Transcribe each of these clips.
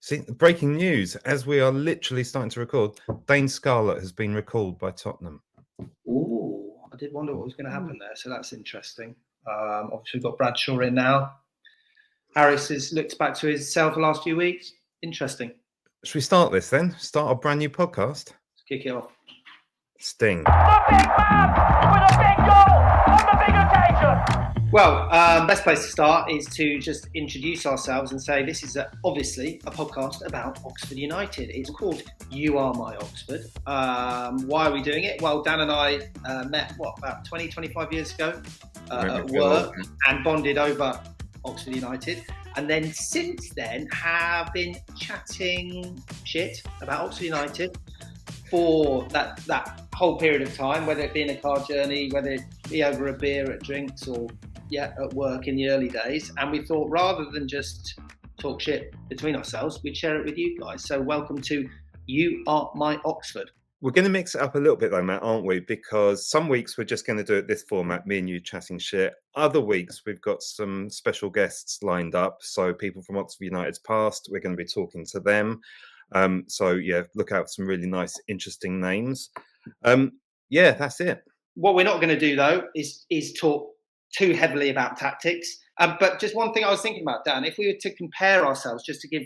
See, breaking news, as we are literally starting to record, Dane Scarlett has been recalled by Tottenham. Ooh, I did wonder what was going to happen there, so that's interesting. Obviously, we've got Bradshaw in now. Harris has looked back to himself the last few weeks. Interesting. Should we start this then? Start a brand new podcast? Let's kick it off. Sting. The big man with a big goal on the big occasion. Well, best place to start is to just introduce ourselves and say this is obviously a podcast about Oxford United. It's called You Are My Oxford. Why are we doing it? Well, Dan and I met, about 20, 25 years ago at work and bonded over Oxford United. And then since then have been chatting shit about Oxford United for that whole period of time, whether it be in a car journey, whether it be over a beer at drinks or at work in the early days. And we thought rather than just talk shit between ourselves, we'd share it with you guys. So welcome to You Are My Oxford. We're going to mix it up a little bit though, Matt, aren't we? Because some weeks we're just going to do it this format, me and you chatting shit. Other weeks we've got some special guests lined up. So people from Oxford United's past, we're going to be talking to them. Look out for some really nice, interesting names. That's it. What we're not going to do though is talk too heavily about tactics. But just one thing I was thinking about, Dan, if we were to compare ourselves, just to give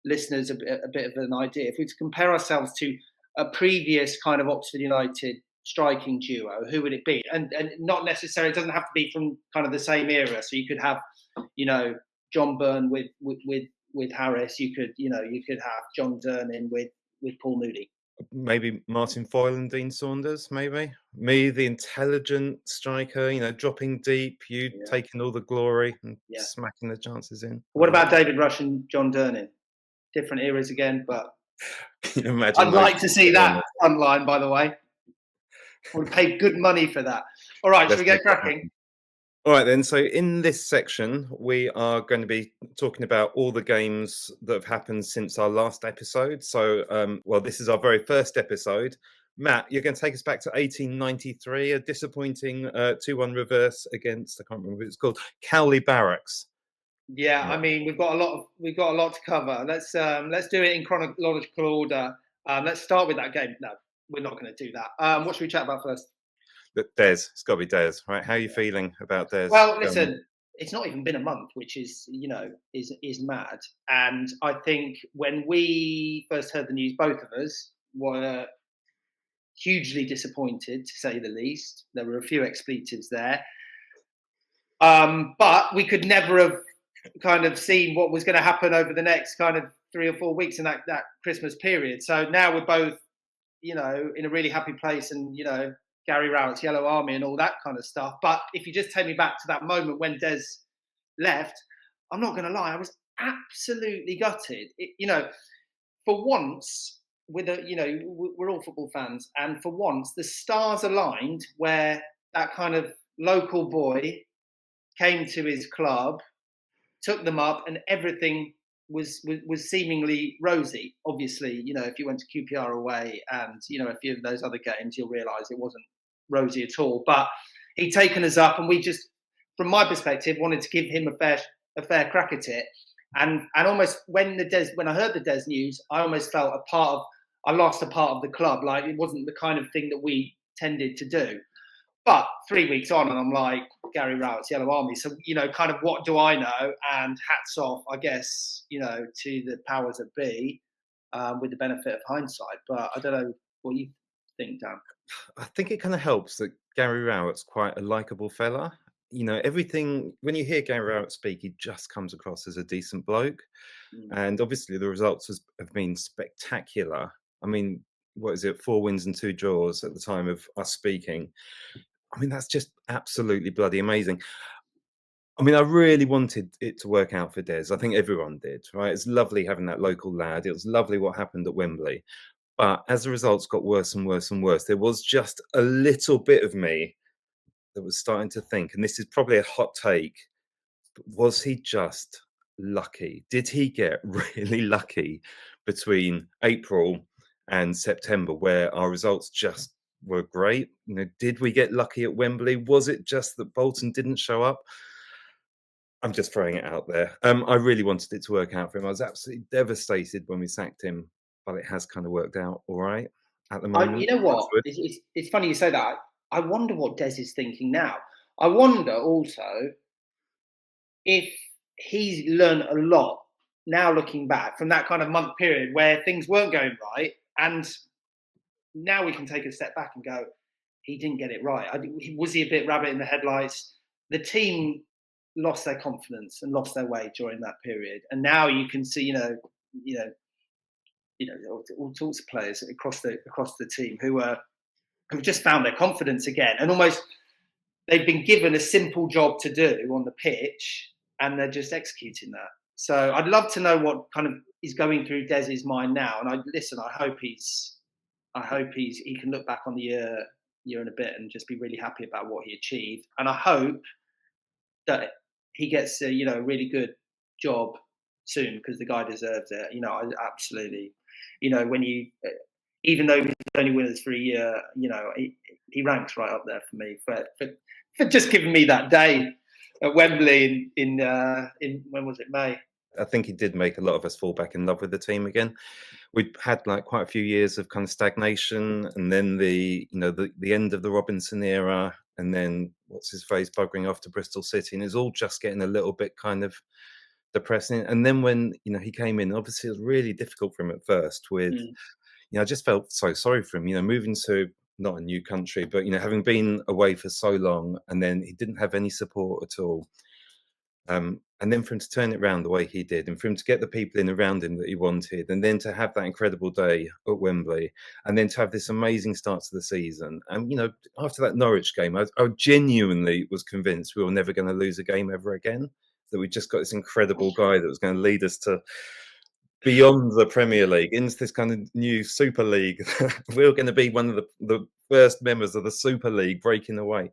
listeners a bit of an idea, if we were to compare ourselves to a previous kind of Oxford United striking duo, who would it be? And not necessarily, it doesn't have to be from kind of the same era. So you could have, John Byrne with Harris. You could have John Durnin with Paul Moody. Maybe Martin Foyle and Dean Saunders, maybe. Me, the intelligent striker, dropping deep, taking all the glory and smacking the chances in. What about David Rush and John Durnin? Different eras again, but can you imagine? I'd like to see that online, by the way. I would pay good money for that. All right, should we get cracking? All right, then. So in this section, we are going to be talking about all the games that have happened since our last episode. So, this is our very first episode. Matt, you're going to take us back to 1893, a disappointing 2-1 reverse against, I can't remember what it's called, Cowley Barracks. Yeah, I mean, we've got a lot to cover. Let's do it in chronological order. Let's start with that game. No, we're not going to do that. What should we chat about first? Des, it's got to be Des, right? How are you feeling about Des? Well, listen, it's not even been a month, which is mad. And I think when we first heard the news, both of us were hugely disappointed, to say the least. There were a few expletives there. But we could never have kind of seen what was going to happen over the next kind of 3 or 4 weeks in that Christmas period. So now we're both, in a really happy place and, Gary Rowett's Yellow Army and all that kind of stuff. But if you just take me back to that moment when Des left, I'm not going to lie, I was absolutely gutted. For once, we're all football fans, and for once the stars aligned where that kind of local boy came to his club, took them up, and everything was seemingly rosy. Obviously, if you went to QPR away and, a few of those other games, you'll realise it wasn't rosy at all. But he'd taken us up and we just, from my perspective, wanted to give him a fair crack at it. And almost when I heard the Des news, I almost felt I lost a part of the club. Like it wasn't the kind of thing that we tended to do. But 3 weeks on, and I'm like, Gary Rowett's Yellow Army. So, kind of what do I know? And hats off, I guess, to the powers that be with the benefit of hindsight. But I don't know what you think, Dan. I think it kind of helps that Gary Rowett's quite a likeable fella. Everything, when you hear Gary Rowett speak, he just comes across as a decent bloke. And obviously the results have been spectacular. I mean, what is it, 4 wins and 2 draws at the time of us speaking. I mean, that's just absolutely bloody amazing. I mean, I really wanted it to work out for Des. I think everyone did, right? It's lovely having that local lad. It was lovely what happened at Wembley. But as the results got worse and worse and worse, there was just a little bit of me that was starting to think, and this is probably a hot take, but was he just lucky? Did he get really lucky between April and September where our results just were great? Did we get lucky at Wembley? Was it just that Bolton didn't show up? I'm just throwing it out there. I really wanted it to work out for him. I was absolutely devastated when we sacked him, but it has kind of worked out all right at the moment. You know Touch what? wood. It's funny you say that. I wonder what Des is thinking now. I wonder also if he's learned a lot now looking back from that kind of month period where things weren't going right, and now we can take a step back and go, he didn't get it right. Was he a bit rabbit in the headlights? The team lost their confidence and lost their way during that period, and now you can see, all sorts of players across the team who've just found their confidence again, and almost they've been given a simple job to do on the pitch, and they're just executing that. So I'd love to know what kind of is going through Des's mind now. And I hope he can look back on the year and a bit and just be really happy about what he achieved. And I hope that he gets a really good job soon, because the guy deserves it. I absolutely. When you, even though he's only with us for a year, he ranks right up there for me for just giving me that day at Wembley in when was it, May? I think he did make a lot of us fall back in love with the team again. We'd had quite a few years of kind of stagnation, and then the end of the Robinson era, and then what's his face buggering off to Bristol City, and it's all just getting a little bit kind of depressing. And then when he came in, obviously it was really difficult for him at first. With I just felt so sorry for him. Moving to not a new country, but having been away for so long, and then he didn't have any support at all. And then for him to turn it around the way he did, and for him to get the people in around him that he wanted, and then to have that incredible day at Wembley, and then to have this amazing start to the season. And, after that Norwich game, I genuinely was convinced we were never going to lose a game ever again, that we just got this incredible guy that was going to lead us to beyond the Premier League into this kind of new Super League. We were going to be one of the first members of the Super League breaking away.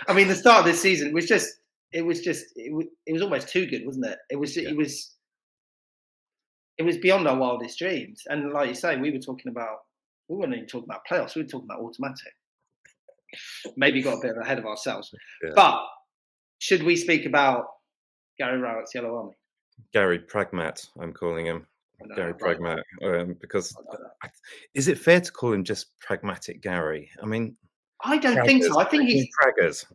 I mean, the start of this season was just. It was almost too good, wasn't it? It was beyond our wildest dreams. And like you say, we weren't even talking about playoffs. We were talking about automatic. Maybe got a bit ahead of ourselves. Yeah. But should we speak about Gary Rowett's Yellow Army? Gary Pragmat, I'm calling him. Gary Pragmat. Because is it fair to call him just Pragmatic Gary? I mean, I don't think so. I think he's Praggers.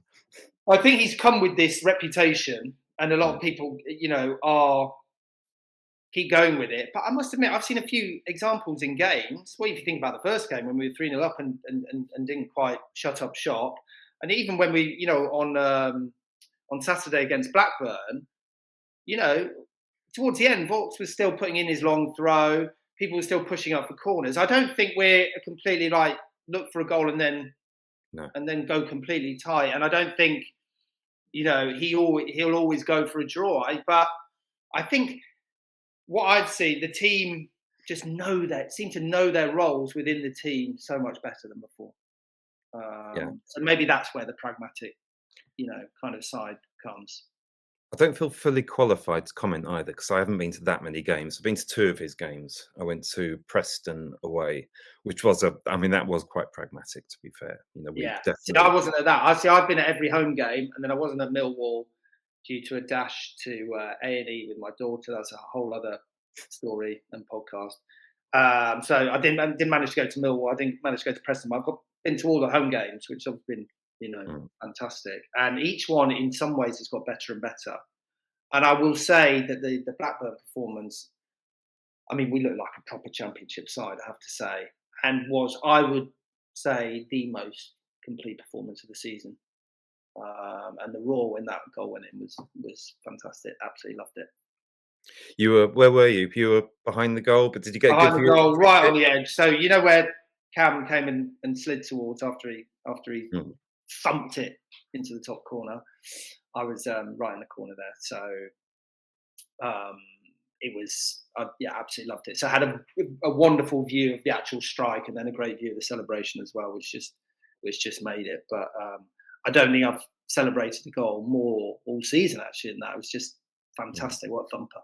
I think he's come with this reputation, and a lot of people, keep going with it. But I must admit, I've seen a few examples in games. What if you think about the first game when we were 3-0 up and didn't quite shut up shop, and even when we, on Saturday against Blackburn, towards the end, Vaulk was still putting in his long throw. People were still pushing up for corners. I don't think we're completely look for a goal and then. No. And then go completely tight. And I don't think, he'll always go for a draw. But I think what I'd see, the team just seem to know their roles within the team so much better than before. So maybe that's where the pragmatic, kind of side comes. I don't feel fully qualified to comment either, because I haven't been to that many games. I've been to 2 of his games. I went to Preston away, which was that was quite pragmatic, to be fair. Definitely... See, I wasn't at that. I've been at every home game, and then I wasn't at Millwall due to a dash to A&E with my daughter. That's a whole other story and podcast. So I didn't manage to go to Millwall. I didn't manage to go to Preston. I've been to all the home games, which have been fantastic. And each one in some ways has got better and better. And I will say that the Blackburn performance, we looked like a proper championship side, I have to say, and was, I would say, the most complete performance of the season. And the raw when that goal went in was fantastic. Absolutely loved it. Where were you? You were behind the goal, but did you get behind the goal, right on the edge? So where Cam came in and slid towards after he thumped it into the top corner. I was right in the corner there, so it was absolutely loved it. So I had a wonderful view of the actual strike, and then a great view of the celebration as well, which just made it. But I don't think I've celebrated the goal more all season actually than that. It was just fantastic. What a thumper!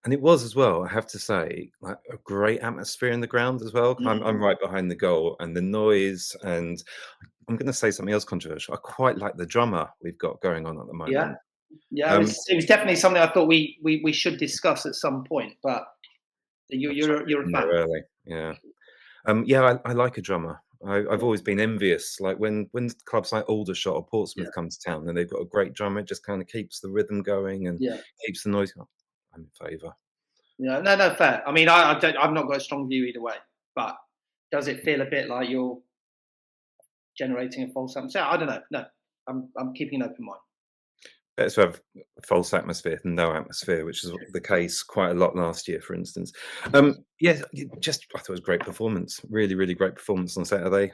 And it was as well, I have to say, a great atmosphere in the ground as well. I'm right behind the goal, and the noise, and I'm going to say something else controversial. I quite like the drummer we've got going on at the moment. Yeah, it was definitely something I thought we should discuss at some point. But you're a fan. Early. Yeah. I like a drummer. I've always been envious. Like when clubs like Aldershot or Portsmouth come to town, and they've got a great drummer, it just kind of keeps the rhythm going and keeps the noise. I'm in favour. Yeah, no, fair. I mean, I've not got a strong view either way. But does it feel a bit like you're generating a false atmosphere? I don't know. No, I'm keeping an open mind. Better to have a false atmosphere than no atmosphere, which is the case quite a lot last year, for instance. I thought it was a great performance. Really, really great performance on Saturday.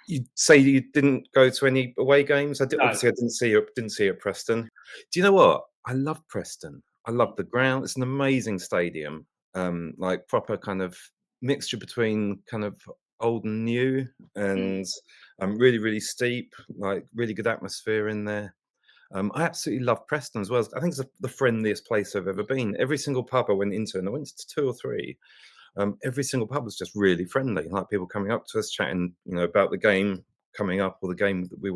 You say you didn't go to any away games. Obviously, I didn't see you at Preston. Do you know what? I love Preston. I love the ground. It's an amazing stadium. Like proper kind of mixture between kind of old and new, and really, really steep. Like really good atmosphere in there. I absolutely love Preston as well. I think it's the friendliest place I've ever been. Every single pub I went into, and I went to 2 or 3. Every single pub was just really friendly. Like people coming up to us, chatting, about the game coming up or the game that we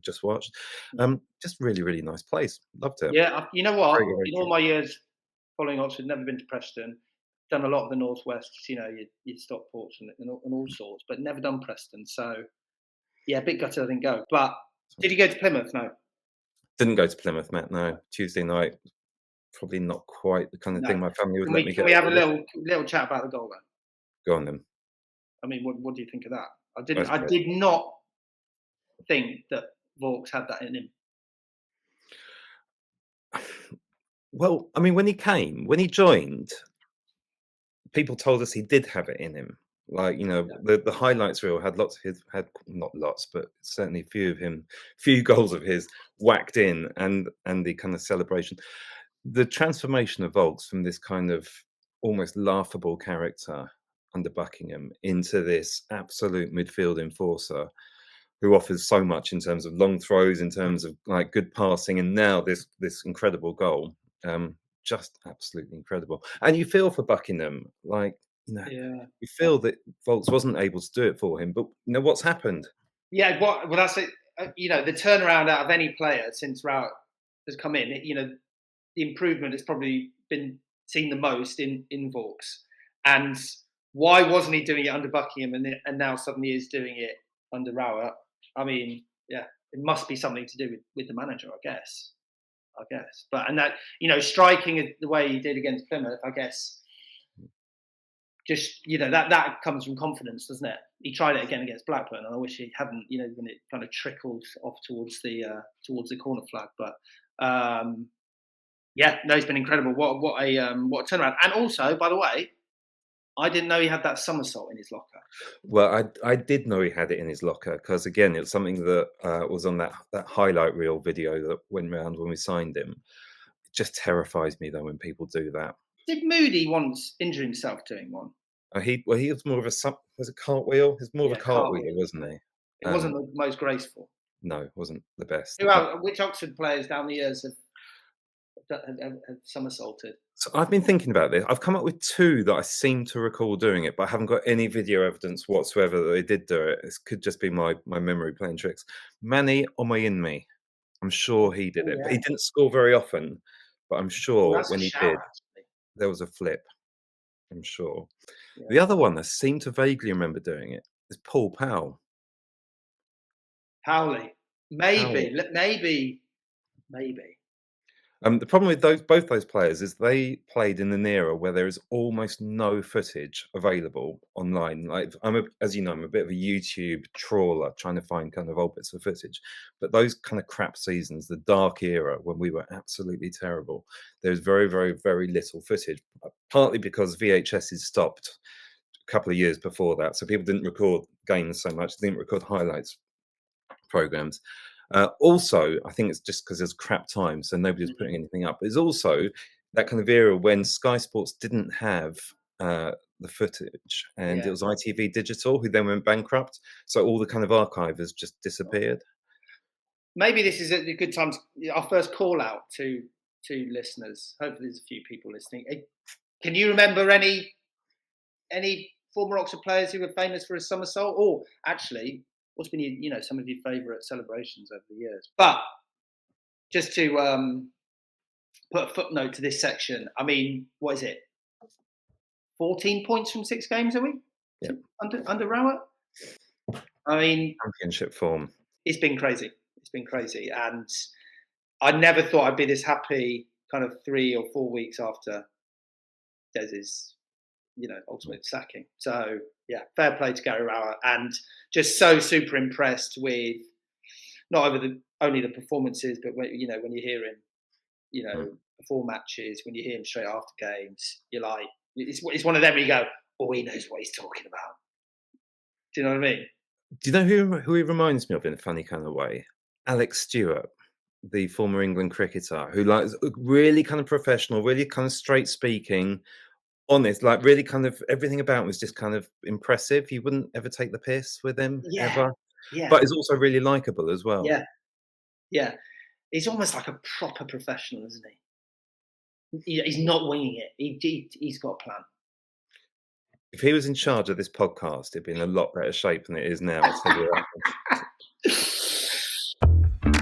just watched. Just really, really nice place. Loved it. Yeah, you know what? Very, very In all my years following Oxford, never been to Preston. Done a lot of the northwest. Your Stockports and all sorts, but never done Preston. So yeah, a bit gutted I didn't go. But did you go to Plymouth? No. Didn't go to Plymouth, Matt. No, Tuesday night. Probably not quite the kind of thing my family would let me get. Can we have a little chat about the goal then? Go on then. I mean, what do you think of that? I did not think that Vaulks had that in him. Well, I mean, when he joined, people told us he did have it in him. Like, the highlights reel had not lots, but certainly few goals of his whacked in, and the kind of celebration. The transformation of Vaulks from this kind of almost laughable character under Buckingham into this absolute midfield enforcer who offers so much in terms of long throws, in terms of like good passing, and now this incredible goal. Just absolutely incredible. And you feel for Buckingham, like, you feel that Vaulks wasn't able to do it for him, but what's happened? Yeah, well, that's it. The turnaround out of any player since Rowett has come in, the improvement has probably been seen the most in Vaulks. And why wasn't he doing it under Buckingham and now suddenly is doing it under Rowett? I mean, yeah, it must be something to do with the manager, I guess. But and that, striking the way he did against Plymouth, I guess, just that comes from confidence, doesn't it? He tried it again against Blackburn, and I wish he hadn't. When it kind of trickled off towards the corner flag. But he's been incredible. What a turnaround! And also, by the way, I didn't know he had that somersault in his locker. Well, I did know he had it in his locker because, again, it was something that was on that highlight reel video that went around when we signed him. It just terrifies me, though, when people do that. Did Moody once injure himself doing one? He was more of a cartwheel? He's more of a cartwheel, wasn't he? It wasn't the most graceful. No, it wasn't the best. Which Oxford players down the years have somersaulted? So I've been thinking about this. I've come up with 2 that I seem to recall doing it, but I haven't got any video evidence whatsoever that they did do it. This could just be my memory playing tricks. Manny Omoyinmi. I'm sure he did it. But he didn't score very often, but I'm sure when he did, there was a flip. I'm sure. Yeah. The other one I seem to vaguely remember doing it is Paul Powell. Maybe. The problem with both those players is they played in an era where there is almost no footage available online. Like as you know, I'm a bit of a YouTube trawler trying to find kind of old bits of footage. But those kind of crap seasons, the dark era when we were absolutely terrible, there's very, very, very little footage. Partly because VHSs stopped a couple of years before that, so people didn't record games so much, they didn't record highlights programs. Also, I think it's just because there's crap time, so nobody's putting anything up. There's also that kind of era when Sky Sports didn't have the footage, and it was ITV Digital who then went bankrupt. So all the kind of archive has just disappeared. Maybe this is a good time our first call out to listeners. Hopefully, there's a few people listening. Can you remember any former Oxford players who were famous for a somersault, or actually? What's been some of your favourite celebrations over the years? But just to put a footnote to this section. I mean, what is it? 14 points from 6 games, are we? Yeah. Under Rowett. I mean, Championship form. It's been crazy. It's been crazy, and I never thought I'd be this happy. Kind of 3 or 4 weeks after Des's, ultimate sacking. So yeah, fair play to Gary Rowett, and just so super impressed with not only the performances, but when you hear him, before matches, when you hear him straight after games, you're like, it's one of them where you go, oh, he knows what he's talking about. Do you know what I mean? Do you know who he reminds me of in a funny kind of way? Alex Stewart, the former England cricketer, who really kind of professional, really kind of straight speaking, honest, like really kind of everything about him was just kind of impressive. You wouldn't ever take the piss with him ever. Yeah. But he's also really likable as well. Yeah. He's almost like a proper professional, isn't he? He's not winging it. He's got a plan. If he was in charge of this podcast, it'd be in a lot better shape than it is now. I'll tell you that.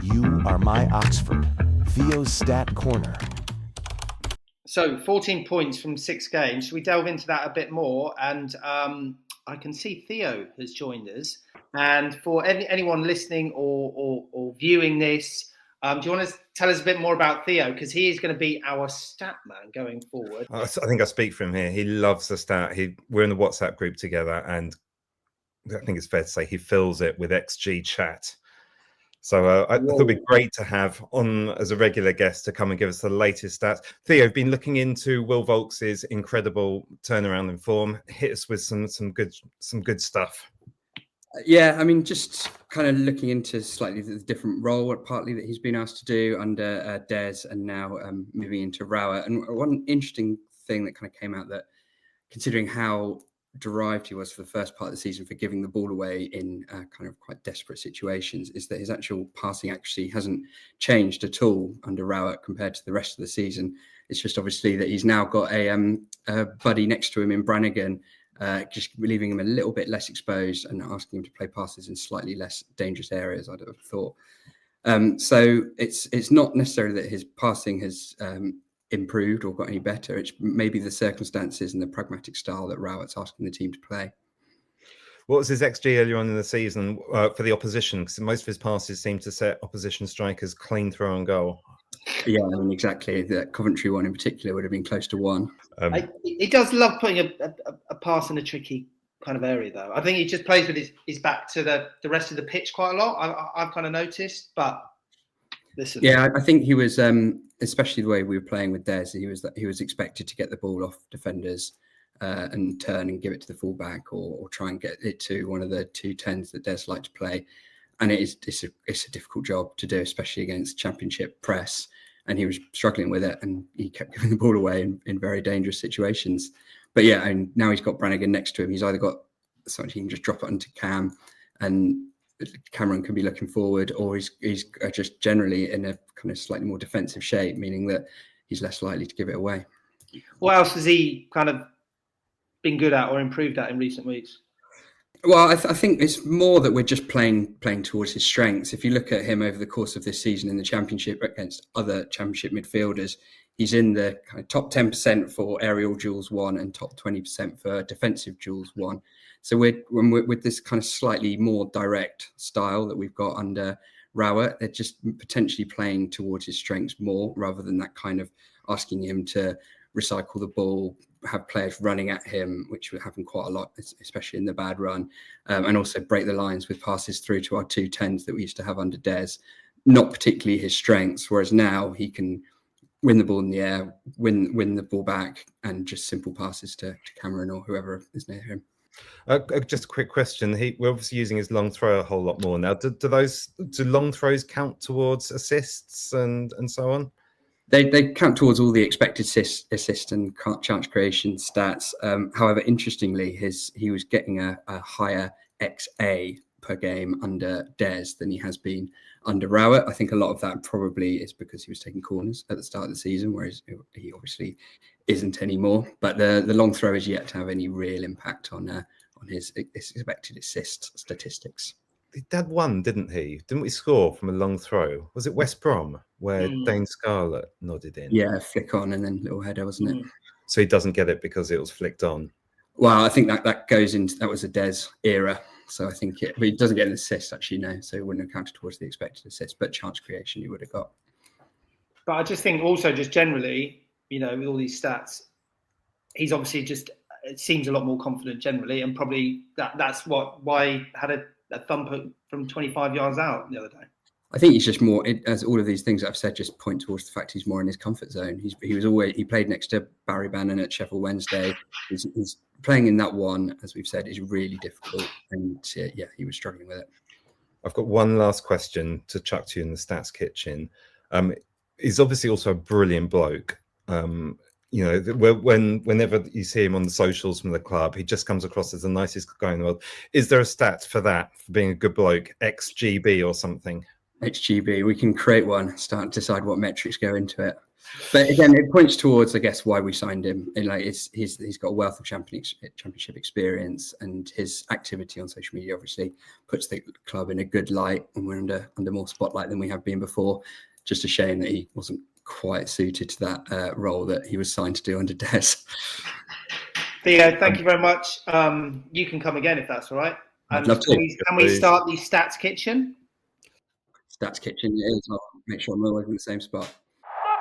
You are my Oxford. Theo's Stat Corner. So 14 points from 6 games. Should we delve into that a bit more? And I can see Theo has joined us. And for anyone listening or viewing this, do you want to tell us a bit more about Theo? Because he is going to be our stat man going forward. I think I speak for him here. He loves the stat. We're in the WhatsApp group together, and I think it's fair to say he fills it with XG chat. So I thought it'd be great to have on as a regular guest to come and give us the latest stats. Theo, I've been looking into Will Vaulks' incredible turnaround in form. Hit us with some good stuff. Yeah, I mean, just kind of looking into slightly the different role, partly that he's been asked to do under Des, and now moving into Rowett. And one interesting thing that kind of came out, that considering how derived he was for the first part of the season for giving the ball away in kind of quite desperate situations, is that his actual passing accuracy hasn't changed at all under Rowett compared to the rest of the season. It's just obviously that he's now got a buddy next to him in Brannigan, just leaving him a little bit less exposed and asking him to play passes in slightly less dangerous areas, I'd have thought. So it's not necessarily that his passing has improved or got any better. It's maybe the circumstances and the pragmatic style that Rowett's asking the team to play. What was his XG earlier on in the season for the opposition? Because most of his passes seem to set opposition strikers clean throw and goal. Yeah, I mean, exactly. The Coventry one in particular would have been close to 1. He does love putting a pass in a tricky kind of area, though. I think he just plays with his back to the rest of the pitch quite a lot. I've kind of noticed, but listen. Yeah, I think he was, especially the way we were playing with Des, he was expected to get the ball off defenders and turn and give it to the fullback or try and get it to one of the 2-10s that Des liked to play. And it's a difficult job to do, especially against Championship press. And he was struggling with it, and he kept giving the ball away in very dangerous situations. But yeah, and now he's got Brannigan next to him. He's either got something he can just drop it onto Cam, and Cameron can be looking forward, or he's just generally in a kind of slightly more defensive shape, meaning that he's less likely to give it away. What else has he kind of been good at or improved at in recent weeks? Well, I think it's more that we're just playing towards his strengths. If you look at him over the course of this season in the Championship against other Championship midfielders, he's in the kind of top 10% for aerial duels won and top 20% for defensive duels won. So we're with this kind of slightly more direct style that we've got under Rowett, they're just potentially playing towards his strengths more, rather than that kind of asking him to recycle the ball, have players running at him, which would happen quite a lot, especially in the bad run, and also break the lines with passes through to our 2-10s that we used to have under Des. Not particularly his strengths, whereas now he can win the ball in the air, win the ball back, and just simple passes to Cameron or whoever is near him. Just a quick question. We're obviously using his long throw a whole lot more now. Do long throws count towards assists and so on? They count towards all the expected assist and chance creation stats. However, interestingly, he was getting a higher XA per game under Des than he has been under Rowett. I think a lot of that probably is because he was taking corners at the start of the season, whereas he obviously isn't anymore. But the long throw is yet to have any real impact on his expected assist statistics. he had one, didn't he? Didn't we score from a long throw? Was it West Brom where Dane Scarlett nodded in? Yeah, flick on and then little header, wasn't it? So he doesn't get it because it was flicked on. Well, I think that goes into, that was a Des era. So I think but he doesn't get an assist actually, no. So he wouldn't have counted towards the expected assist, but chance creation he would have got. But I just think also just generally, with all these stats, he's obviously it seems a lot more confident generally, and probably that's why he had a thump from 25 yards out the other day. I think he's just more, as all of these things that I've said just point towards the fact he's more in his comfort zone. He played next to Barry Bannon at Sheffield Wednesday. He's playing in that one, as we've said, is really difficult. And he was struggling with it. I've got one last question to chuck to you in the stats kitchen. He's obviously also a brilliant bloke. Whenever you see him on the socials from the club, he just comes across as the nicest guy in the world. Is there a stat for that, for being a good bloke, XGB or something? XGB, we can create one, start to decide what metrics go into it. But again, it points towards, I guess, why we signed him. And he's got a wealth of championship experience, and his activity on social media obviously puts the club in a good light, and we're under more spotlight than we have been before. Just a shame that he wasn't quite suited to that role that he was signed to do under Des. Theo, thank you very much. You can come again if that's all right. I'd love to. Can we start the stats kitchen? Stats kitchen, yeah, I'll make sure I'm always in the same spot. The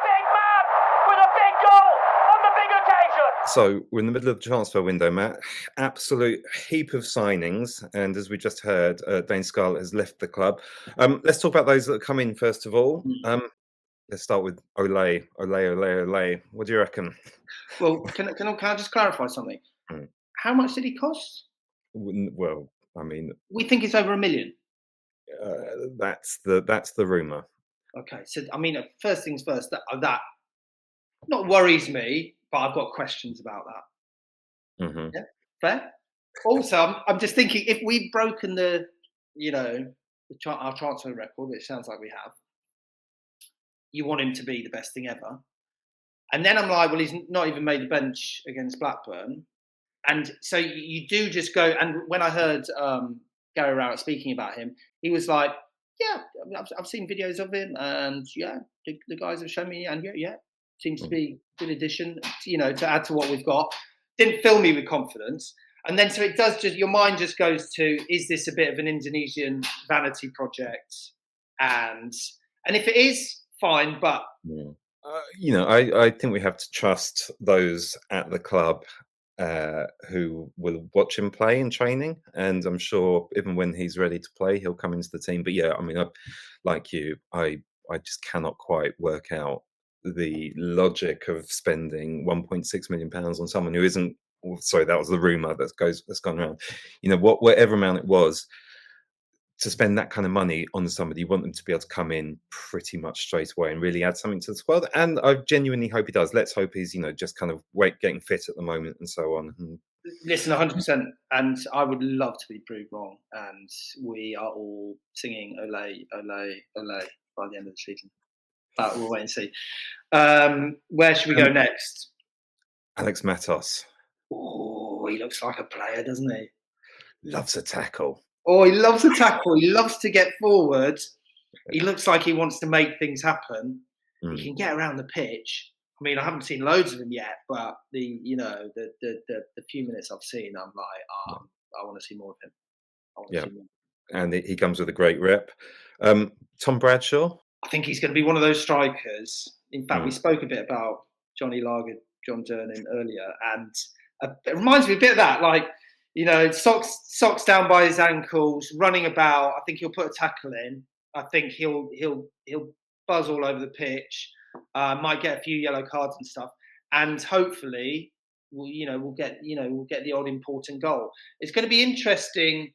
big man with a big goal on the big occasion. So we're in the middle of the transfer window, Matt. Absolute heap of signings, and as we just heard, Dane Scarlett has left the club. Let's talk about those that come in first of all. Let's start with Ole. What do you reckon? Well, can I just clarify something? How much did he cost? Well, I mean, we think it's over $1 million. That's the rumor. Okay, so I mean, first things first. That not worries me, but I've got questions about that. Mm-hmm. Yeah, fair. Also, I'm just thinking if we've broken our transfer record, which sounds like we have. You want him to be the best thing ever. And then I'm like, well, he's not even made the bench against Blackburn. And so you do just go, and when I heard Gary Rowett speaking about him, he was like, yeah, I've seen videos of him, and yeah, the guys have shown me, and yeah, seems to be a good addition, to add to what we've got. Didn't fill me with confidence. And then so it does just, your mind just goes to, is this a bit of an Indonesian vanity project? And if it is, fine, but I think we have to trust those at the club who will watch him play in training, and I'm sure even when he's ready to play, he'll come into the team. But yeah, I mean, like you, I just cannot quite work out the logic of spending £1.6 million on someone who isn't. Sorry, that was the rumor that's gone around. Whatever amount it was. To spend that kind of money on somebody, you want them to be able to come in pretty much straight away and really add something to the squad. And I genuinely hope he does. Let's hope he's, just kind of getting fit at the moment and so on. Listen, 100%. And I would love to be proved wrong. And we are all singing Ole, Ole, Ole by the end of the season. But we'll wait and see. Where should we go next? Alex Matos. Oh, he looks like a player, doesn't he? Loves a tackle. Oh, he loves a tackle. He loves to get forward. He looks like he wants to make things happen. He can get around the pitch. I mean, I haven't seen loads of him yet, but the few minutes I've seen, I'm like, I want to see more of him. Yeah, and he comes with a great rep. Tom Bradshaw. I think he's going to be one of those strikers. In fact, we spoke a bit about Johnny Lager, John Durnin earlier, and it reminds me a bit of that, like. Socks down by his ankles, running about. I think he'll put a tackle in. I think he'll buzz all over the pitch. Might get a few yellow cards and stuff. And hopefully, we'll get the odd important goal. It's going to be interesting,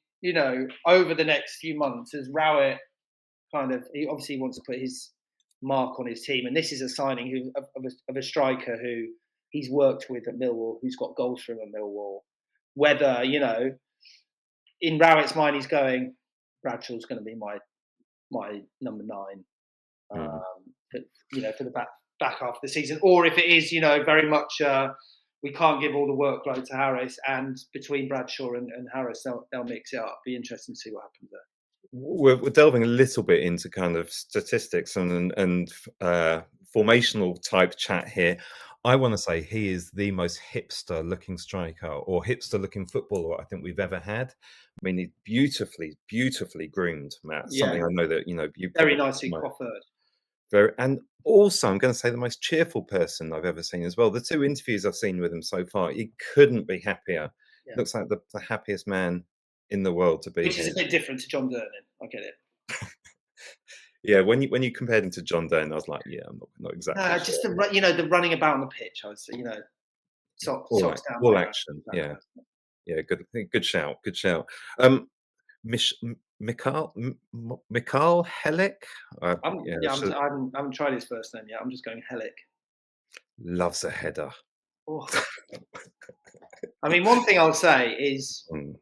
over the next few months as Rowett he obviously wants to put his mark on his team, and this is a signing of a striker who he's worked with at Millwall, who's got goals for him at Millwall. Whether, in Rowett's mind, he's going, Bradshaw's going to be my number 9, for the back half of the season. Or if it is, very much we can't give all the workload to Harris, and between Bradshaw and Harris, they'll mix it up. Be interesting to see what happens there. we're delving a little bit into kind of statistics and formational type chat here. I want to say he is the most hipster looking striker or hipster looking footballer I think we've ever had. I mean, he's beautifully groomed, Matt. Something I know that you very probably nicely might- coiffured. and also I'm going to say the most cheerful person I've ever seen as well. The 2 interviews I've seen with him so far, he couldn't be happier. Yeah. Looks like the happiest man in the world to be Which here. is a bit different to John Durnin. I get it. Yeah, when you compared him to John Donne, I was like, yeah, I'm not exactly. No, sure. just the running about on the pitch. I was, socks down. All like action. that Yeah, kind of stuff. yeah. Good shout. Good shout. Mikhail Helik. I haven't tried his first name yet. I'm just going Helik. Loves a header. Oh. I mean, one thing I'll say is Mm.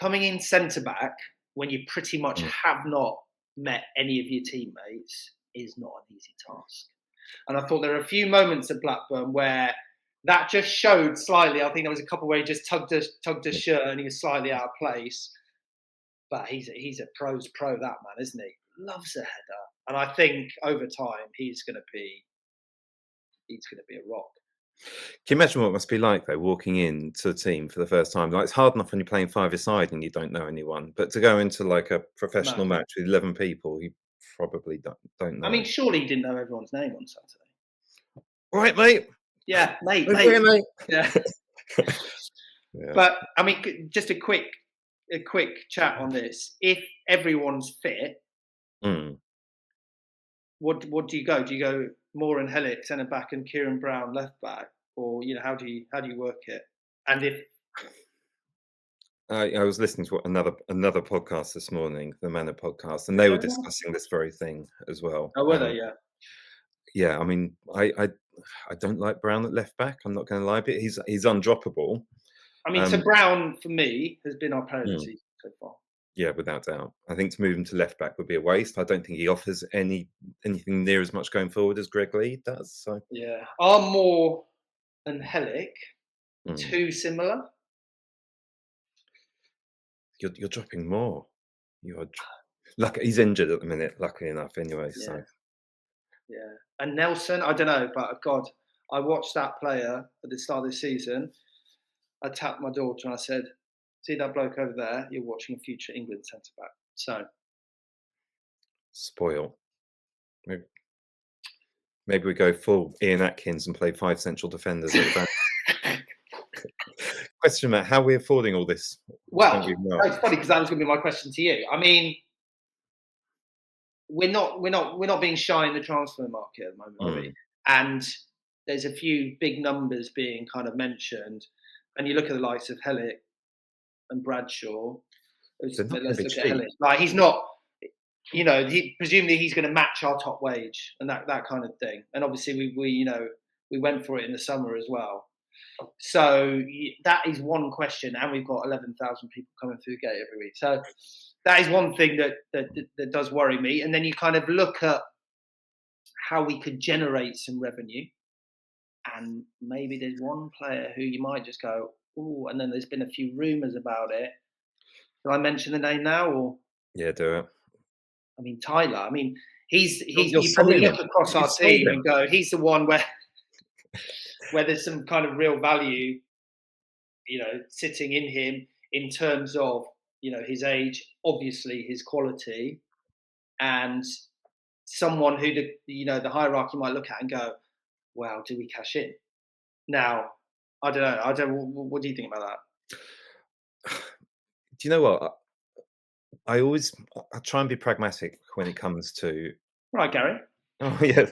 coming in centre back when you pretty much Mm. have not met any of your teammates is not an easy task. And I thought there were a few moments at Blackburn where that just showed slightly. I think there was a couple where he just tugged his shirt and he was slightly out of place. But he's a pro's pro, that man, isn't he? Loves a header, and I think over time he's going to be a rock. Can you imagine what it must be like though, walking into the team for the first time? Like, it's hard enough when you're playing 5-a-side and you don't know anyone, but to go into like a professional match with 11 people, you probably don't know. I mean, surely he didn't know everyone's name on Saturday. All right, mate. Yeah, mate. Mate. Yeah. Yeah. But I mean, just a quick chat on this. If everyone's fit, what do you go? Do you go Moore and Helik centre back and Kieran Brown left back, or how do you work it? And if I was listening to another podcast this morning, the Manor podcast, and they were discussing this very thing as well. Oh, were they? Yeah. Yeah, I mean, I don't like Brown at left back. I'm not going to lie, but he's undroppable. I mean, so Brown for me has been our player of the season so far. Yeah, without doubt. I think to move him to left back would be a waste. I don't think he offers anything near as much going forward as Greg Lee does. So yeah, are Moore and Helik too similar? You're dropping more. He's injured at the minute, luckily enough. Anyway, yeah. So yeah. And Nelson, I don't know, but God, I watched that player at the start of the season. I tapped my daughter and I said, "See that bloke over there? You're watching a future England centre back." So spoil. Maybe we go full Ian Atkins and play 5 central defenders at the back. Question, Matt, how are we affording all this? Well, it's funny because that was going to be my question to you. I mean, we're not being shy in the transfer market at the moment, are we? And there's a few big numbers being kind of mentioned, and you look at the likes of Helik and Bradshaw. Let's look at Helik. Like, he's not, presumably he's going to match our top wage and that kind of thing. And obviously we went for it in the summer as well. So that is one question, and we've got 11,000 people coming through the gate every week. So that is one thing that does worry me. And then you kind of look at how we could generate some revenue, and maybe there's one player who you might just go, "Ooh," and then there's been a few rumours about it. Can I mention the name now, or? Yeah, do it. I mean, Tyler. I mean, you probably look across our team and go, he's the one where there's some kind of real value, sitting in him in terms of, his age, obviously his quality, and someone who the hierarchy might look at and go, "Wow, do we cash in?" Now, I don't know. What do you think about that? Do you know what? I try and be pragmatic when it comes to. Right, Gary. Oh yeah.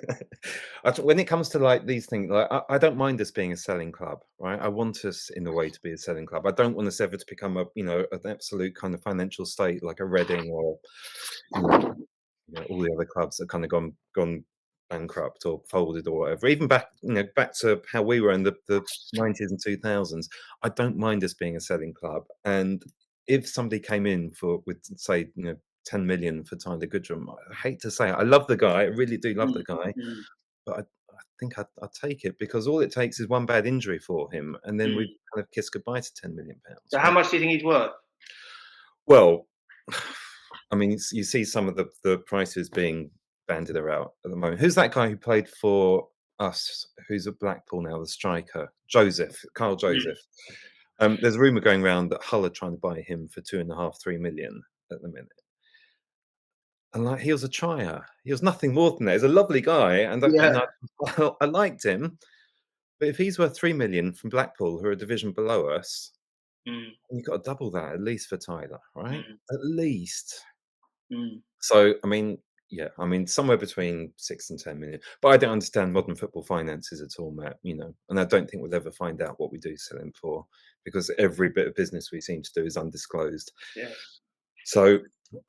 When it comes to like these things, like I don't mind us being a selling club, right? I want us in a way to be a selling club. I don't want us ever to become an absolute kind of financial state like a Reading or all the other clubs that kind of gone bankrupt or folded or whatever. Even back to how we were in the 90s and 2000s. I don't mind us being a selling club, and if somebody came in with say 10 million for Tyler Goodrum, I hate to say it, I love the guy, I really do love the guy, but I think I'd take it, because all it takes is one bad injury for him, and then we kind of kiss goodbye to £10 million. So how much do you think he's worth? Well, I mean, you see some of the prices being banded about at the moment. Who's that guy who played for us? Who's at Blackpool now? The striker, Carl Joseph. There's a rumor going around that Hull are trying to buy him for 2.5-3 million at the minute. And like, he was a trier. He was nothing more than that. He's a lovely guy, and I liked him. But if he's worth 3 million from Blackpool, who are a division below us, you've got to double that at least for Tyler, right? At least. So, I mean, somewhere between 6 and 10 million. But I don't understand modern football finances at all, Matt, and I don't think we'll ever find out what we do sell him for, because every bit of business we seem to do is undisclosed. Yeah. So,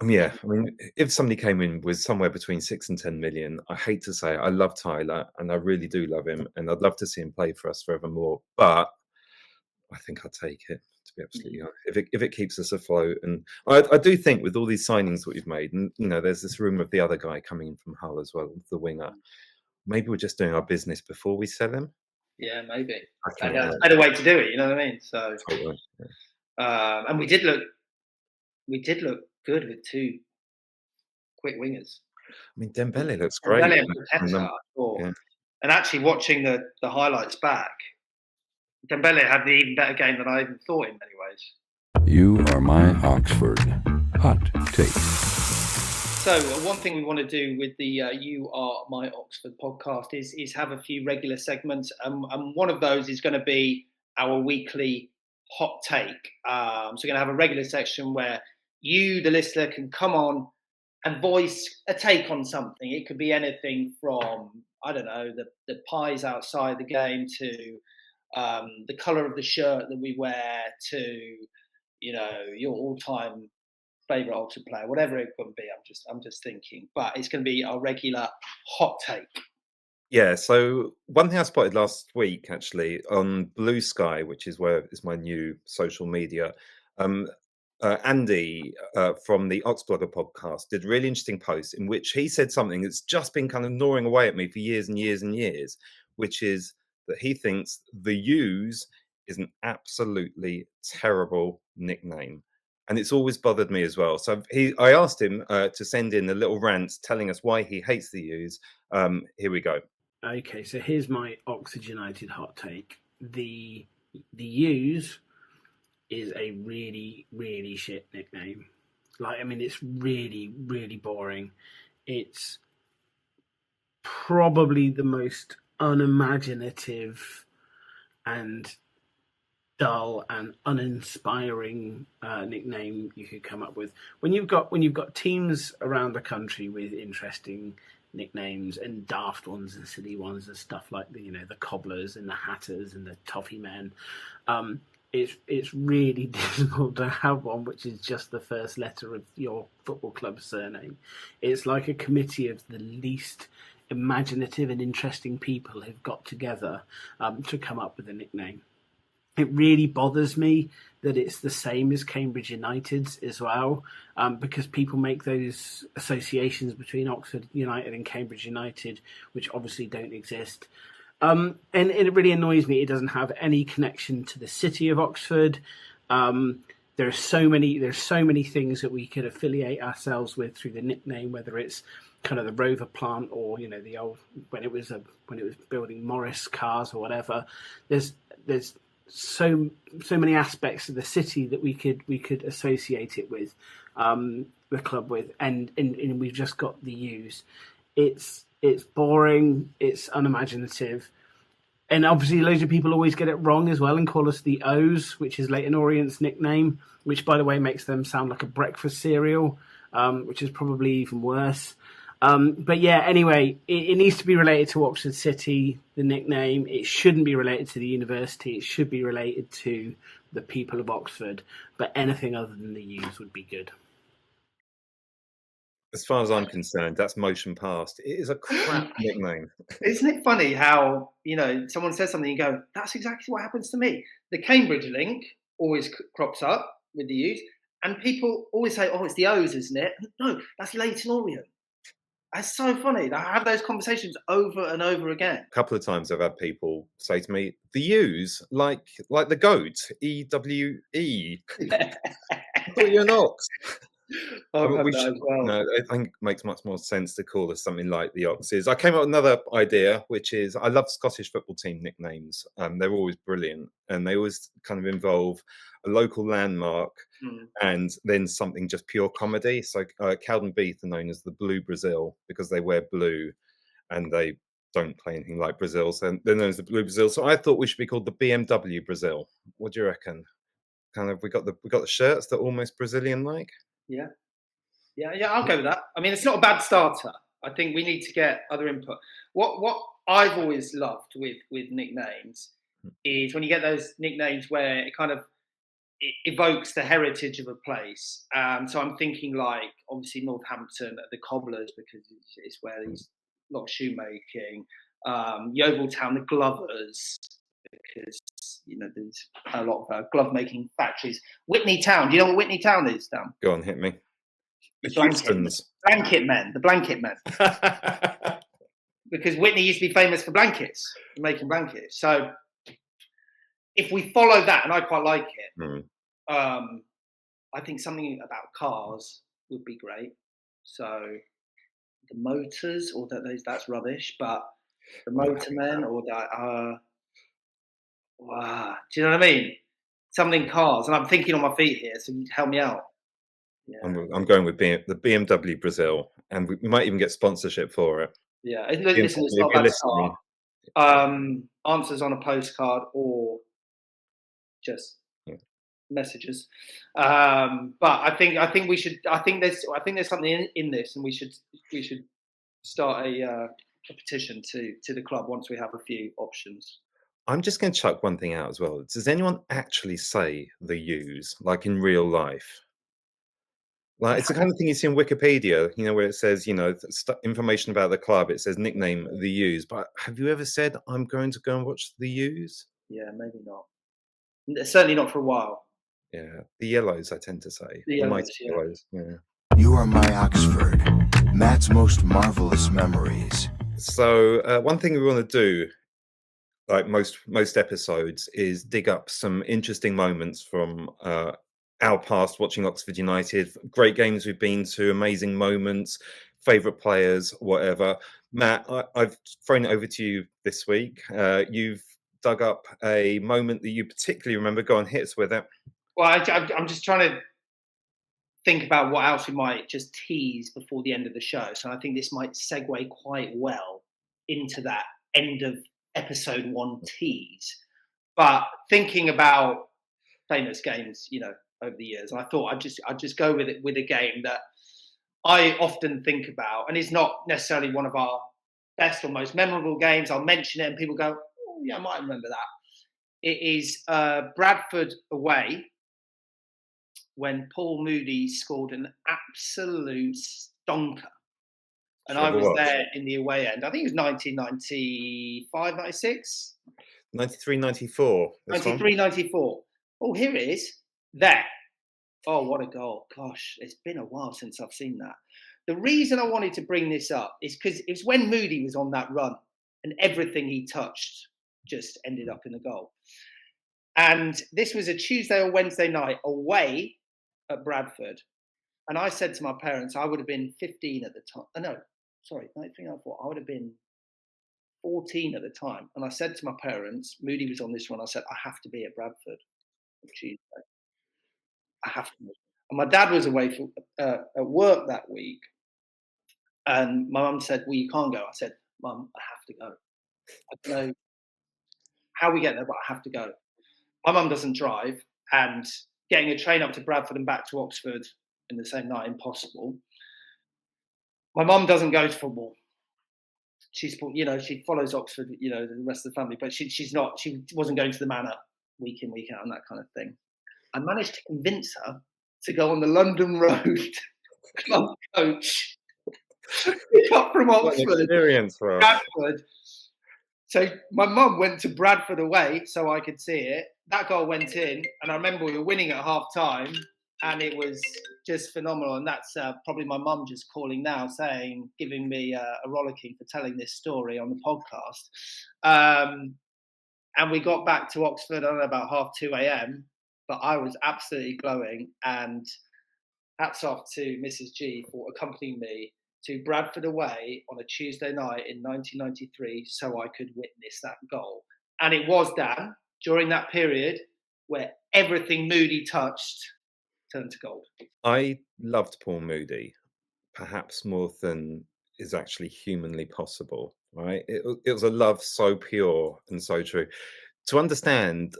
if somebody came in with somewhere between 6 and 10 million, I hate to say it, I love Tyler, and I really do love him, and I'd love to see him play for us forevermore. But I think I'd take it, to be absolutely honest, if it keeps us afloat. And I do think with all these signings that we've made, and there's this rumour of the other guy coming in from Hull as well, the winger. Maybe we're just doing our business before we sell him. Yeah, maybe. Better way to do it. You know what I mean? So, totally, and we did look good with 2 quick wingers. I mean, Dembele looks great. And actually, watching the highlights back, Dembele had the even better game than I even thought in many ways. You are my Oxford hot take. So one thing we want to do with the You Are My Oxford podcast is have a few regular segments, and one of those is going to be our weekly hot take. So we're going to have a regular section where you, the listener, can come on and voice a take on something. It could be anything from, I don't know, the pies outside the game to the colour of the shirt that we wear to, your all-time favourite Oxford player, whatever it could be. I'm just thinking, but it's going to be our regular hot take. Yeah. So one thing I spotted last week, actually, on Blue Sky, which is my new social media. Andy from the Oxblogger podcast did a really interesting post in which he said something that's just been kind of gnawing away at me for years and years and years, which is that he thinks the U's is an absolutely terrible nickname. And it's always bothered me as well. So I asked him to send in a little rant telling us why he hates the U's. Here we go. Okay, so here's my Oxford United hot take. The U's is a really, really shit nickname. It's really, really boring. It's probably the most unimaginative and dull and uninspiring nickname you could come up with. When you've got teams around the country with interesting nicknames and daft ones and silly ones and stuff like the Cobblers and the Hatters and the Toffee Men, it's really difficult to have one which is just the first letter of your football club's surname. It's like a committee of the least imaginative and interesting people who've got together to come up with a nickname. It really bothers me that it's the same as Cambridge United's as well, because people make those associations between Oxford United and Cambridge United, which obviously don't exist. And it really annoys me. It doesn't have any connection to the city of Oxford. There's so many things that we could affiliate ourselves with through the nickname, whether it's kind of the Rover plant or the old when it was building Morris cars or whatever. There's so many aspects of the city that we could associate it with, the club with, and we've just got the U's. It's boring, it's unimaginative, and obviously loads of people always get it wrong as well and call us the O's, which is Leyton Orient's nickname, which by the way makes them sound like a breakfast cereal, which is probably even worse. But yeah, anyway, it needs to be related to Oxford City, the nickname. It shouldn't be related to the university. It should be related to the people of Oxford, but anything other than the U's would be good. As far as I'm concerned, that's motion past. It is a crap nickname. Isn't it funny how, someone says something and you go, that's exactly what happens to me. The Cambridge link always crops up with the U's, and people always say, oh, it's the O's, isn't it? No, that's Leyton Orient. That's so funny. I have those conversations over and over again. A couple of times I've had people say to me, the U's, like the goat, EWE. I thought you're an ox. I've Well, had we that should, as well. no, I think it makes much more sense to call us something like the Oxes. I came up with another idea, which is I love Scottish football team nicknames. They're always brilliant, and they always kind of involve a local landmark and then something just pure comedy. So Cowdenbeath are known as the Blue Brazil because they wear blue and they don't play anything like Brazil. So they're known as the Blue Brazil. So I thought we should be called the BMW Brazil. What do you reckon? Kind of, we got the shirts that are almost Brazilian like. Yeah, I'll go with that. I mean, it's not a bad starter. I think we need to get other input. What I've always loved with nicknames is when you get those nicknames where it kind of evokes the heritage of a place. So I'm thinking like obviously Northampton, the Cobblers, because it's where there's a lot of shoemaking. Yeovil Town, the Glovers, because there's a lot of glove making factories. Whitney Town, do you know what Whitney Town is, Dan? Go on, hit me. The Blanket men, the blanket men. Because Whitney used to be famous for blankets, for making blankets. So if we follow that, and I quite like it, I think something about cars would be great. So the motors, or that's rubbish, but the motormen, or that, do you know what I mean? Something cars, and I'm thinking on my feet here, so you help me out. Yeah. I'm going with the BMW Brazil, and we might even get sponsorship for it. Yeah, listen, it's not bad start. Answers on a postcard or just messages. But I think we should. I think there's something in this, and we should start a petition to the club once we have a few options. I'm just going to chuck one thing out as well. Does anyone actually say the U's like in real life? Like it's the kind of thing you see in Wikipedia, where it says, information about the club. It says nickname the U's. But have you ever said, I'm going to go and watch the U's? Yeah, maybe not. Certainly not for a while. Yeah, the Yellows, I tend to say. The Yellows, yeah. You are my Oxford, Matt's most marvelous memories. So one thing we want to do, like most episodes, is dig up some interesting moments from our past watching Oxford United, great games we've been to, amazing moments, favourite players, whatever. Matt, I've thrown it over to you this week. You've dug up a moment that you particularly remember. Go on, hit us with it. Well, I'm just trying to think about what else we might just tease before the end of the show. So I think this might segue quite well into that end of episode 1 tease. But thinking about famous games, over the years, and I thought I'd just go with a game that I often think about, and it's not necessarily one of our best or most memorable games. I'll mention it, and people go, "Oh, yeah, I might remember that." It is Bradford away when Paul Moody scored an absolute stonker, and I was there in the away end. I think it was 1995, 96, 93, 94. 93, 94. Oh, here it is. There. Oh, what a goal. Gosh, it's been a while since I've seen that. The reason I wanted to bring this up is because it was when Moody was on that run and everything he touched just ended up in a goal. And this was a Tuesday or Wednesday night away at Bradford. And I said to my parents, I would have been 15 at the time. No, sorry, 93, I would have been 14 at the time. And I said to my parents, Moody was on this run. I said, I have to be at Bradford on Tuesday. I have to. And my dad was away at work that week, and my mum said, "Well, you can't go." I said, "Mum, I have to go. I don't know how we get there, but I have to go." My mum doesn't drive, and getting a train up to Bradford and back to Oxford in the same night, impossible. My mum doesn't go to football. She follows Oxford, the rest of the family, but she wasn't going to the Manor week in, week out, and that kind of thing. I managed to convince her to go on the London Road club coach, pick up from Oxford, Bradford. So my mum went to Bradford away so I could see it. That goal went in, and I remember we were winning at half time, and it was just phenomenal. And that's probably my mum just calling now, giving me a rollicking for telling this story on the podcast. And we got back to Oxford, I don't know, about 2:30 a.m., but I was absolutely glowing. And hats off to Mrs. G for accompanying me to Bradford away on a Tuesday night in 1993 so I could witness that goal. And it was, Dan, during that period where everything Moody touched turned to gold. I loved Paul Moody, perhaps more than is actually humanly possible, right? It was a love so pure and so true. To understand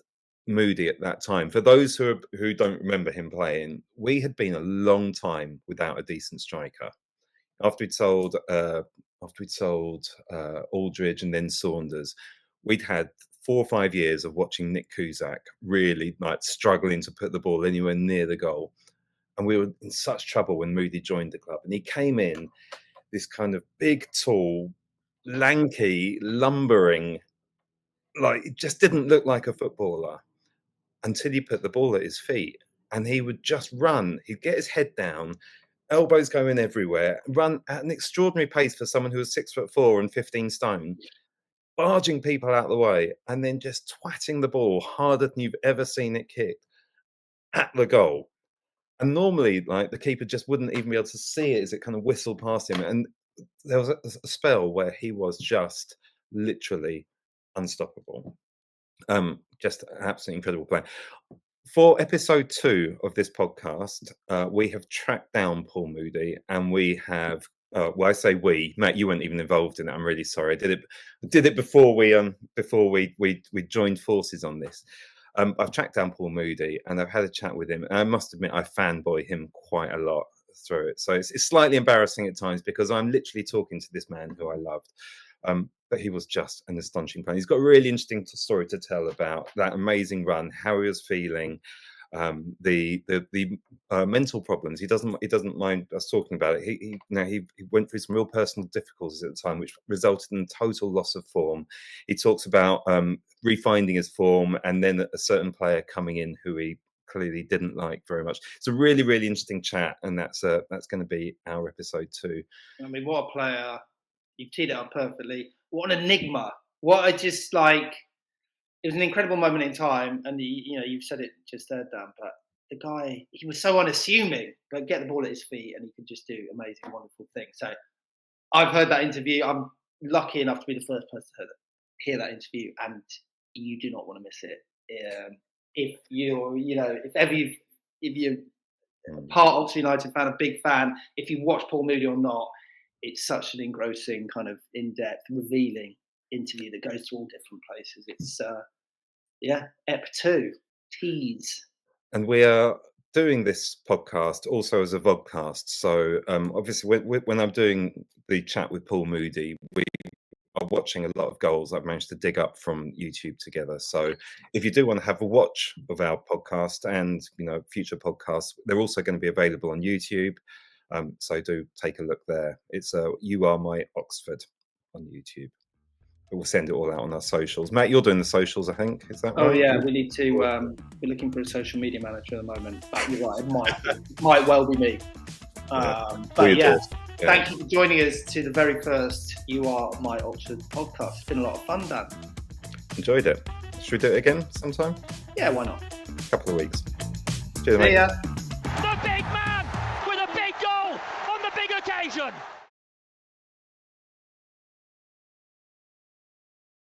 Moody at that time, for those who don't remember him playing, we had been a long time without a decent striker. After we'd sold Aldridge and then Saunders, we'd had 4 or 5 years of watching Nick Cusack really like struggling to put the ball anywhere near the goal. And we were in such trouble when Moody joined the club. And he came in, this kind of big, tall, lanky, lumbering, like it just didn't look like a footballer until he put the ball at his feet. And he would just run. He'd get his head down, elbows going everywhere, run at an extraordinary pace for someone who was 6'4" and 15 stone, barging people out of the way, and then just twatting the ball harder than you've ever seen it kicked at the goal. And normally, like the keeper just wouldn't even be able to see it as it kind of whistled past him. And there was a spell where he was just literally unstoppable. Just an absolutely incredible player. For episode 2 of this podcast, we have tracked down Paul Moody, and we have. Well, I say we, Matt. You weren't even involved in it. I'm really sorry. I did it before we joined forces on this. I've tracked down Paul Moody and I've had a chat with him. And I must admit, I fanboy him quite a lot through it. So it's slightly embarrassing at times because I'm literally talking to this man who I loved. But he was just an astonishing player. He's got a really interesting story to tell about that amazing run, how he was feeling, the mental problems. He doesn't mind us talking about it. He went through some real personal difficulties at the time, which resulted in total loss of form. He talks about refinding his form, and then a certain player coming in who he clearly didn't like very much. It's a really, really interesting chat, and that's going to be our episode 2. I mean, what a player! You've teed it up perfectly. What an enigma! What a just like. It was an incredible moment in time, and you've said it just there, Dan. But the guy, he was so unassuming, but get the ball at his feet, and he could just do amazing, wonderful things. So, I've heard that interview. I'm lucky enough to be the first person to hear that interview, and you do not want to miss it. If you're part Oxford United fan, a big fan, if you watch Paul Moody or not, it's such an engrossing, kind of in-depth, revealing interview that goes to all different places. It's Ep 2 tease, and we are doing this podcast also as a vodcast. So obviously, when I'm doing the chat with Paul Moody, we are watching a lot of goals I've managed to dig up from YouTube together. So if you do want to have a watch of our podcast and future podcasts, they're also going to be available on YouTube. So do take a look there. It's You Are My Oxford on YouTube. We'll send it all out on our socials. Matt, you're doing the socials, I think. Is that right? Oh yeah, we need to. We're looking for a social media manager at the moment. But you're right, it might well be me. But yeah, thank you for joining us to the very first You Are My Oxford podcast. It's been a lot of fun, Dan. Enjoyed it. Should we do it again sometime? Yeah, why not? A couple of weeks. Cheers, mate. See ya. The big man with a big goal on the big occasion.